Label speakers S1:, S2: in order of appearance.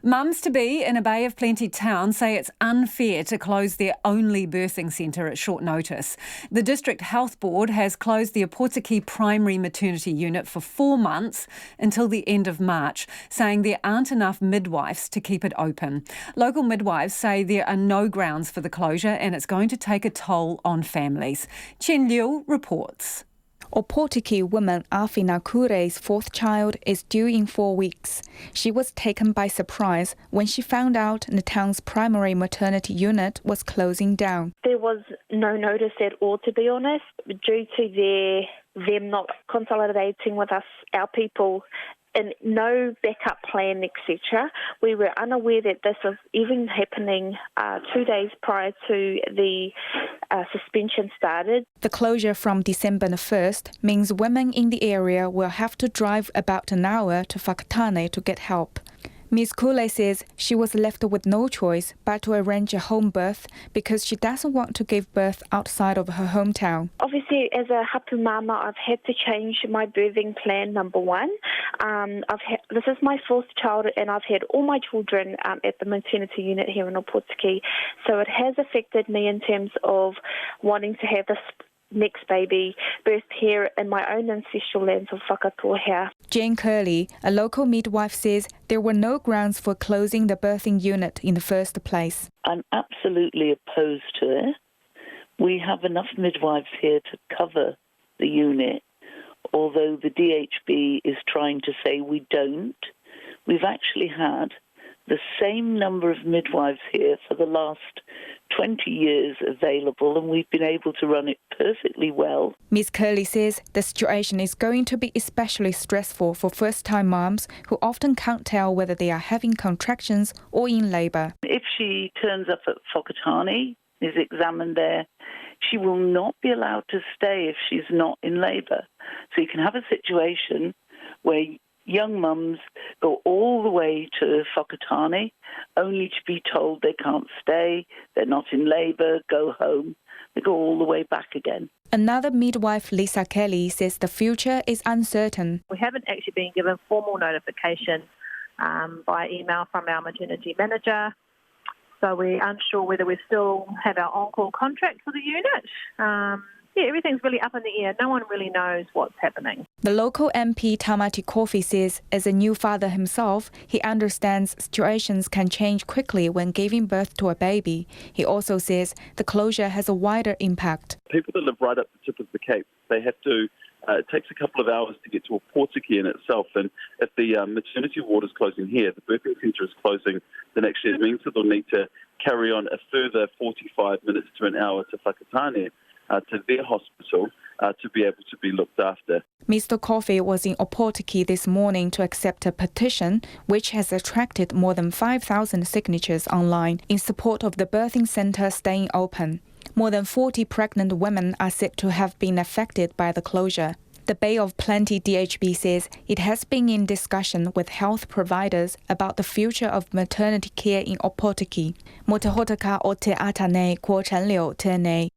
S1: Mums-to-be in a Bay of Plenty town say it's unfair to close their only birthing centre at short notice. The District Health Board has closed the Opotiki Primary Maternity Unit for 4 months until the end of March, saying there aren't enough midwives to keep it open. Local midwives say there are no grounds for the closure and it's going to take a toll on families. Chen Liu reports.
S2: Opotiki woman Afina Kure's 4th child is due in 4 weeks. She was taken by surprise when she found out the town's primary maternity unit was closing down.
S3: There was no notice at all, to be honest, due to them not consolidating with us, our people, and no backup plan, etc. We were unaware that this was even happening 2 days prior to the suspension started.
S2: The closure from December the 1st means women in the area will have to drive about an hour to Whakatane to get help. Ms. Kule says she was left with no choice but to arrange a home birth because she doesn't want to give birth outside of her hometown.
S3: Obviously, as a hapu mama, I've had to change my birthing plan, number one. This is my 4th child and I've had all my children at the maternity unit here in Opotiki. So it has affected me in terms of wanting to have this next baby birthed here in my own ancestral lands of Whakatohea.
S2: Jane Curley, a local midwife, says there were no grounds for closing the birthing unit in the first place.
S4: I'm absolutely opposed to it. We have enough midwives here to cover the unit, although the DHB is trying to say we don't. We've actually had the same number of midwives here for the last 20 years available, and we've been able to run it perfectly well.
S2: Ms. Curley says the situation is going to be especially stressful for first-time mums who often can't tell whether they are having contractions or in labour.
S4: If she turns up at Whakatane, is examined there, she will not be allowed to stay if she's not in labour. So you can have a situation where young mums go all the way to Whakatane only to be told they can't stay, they're not in labour, go home. They go all the way back again.
S2: Another midwife, Lisa Kelly, says the future is uncertain.
S5: We haven't actually been given formal notification by email from our maternity manager, so we're unsure whether we still have our on-call contract for the unit. Everything's really up in the air. No one really knows what's happening.
S2: The local MP Tamati Kofi says as a new father himself, he understands situations can change quickly when giving birth to a baby. He also says the closure has a wider impact.
S6: People that live right up the tip of the Cape, they have to, it takes a couple of hours to get to Ōpōtiki in itself, and if the maternity ward is closing here, the birthing centre is closing, then actually it means that they'll need to carry on a further 45 minutes to an hour to Whakatane, to their hospital to be able to be looked after.
S2: Mr. Coffey was in Opotiki this morning to accept a petition which has attracted more than 5,000 signatures online in support of the birthing centre staying open. More than 40 pregnant women are said to have been affected by the closure. The Bay of Plenty DHB says it has been in discussion with health providers about the future of maternity care in Opotiki. Mo te hotaka o te atanei ko Chen Liu tēnei.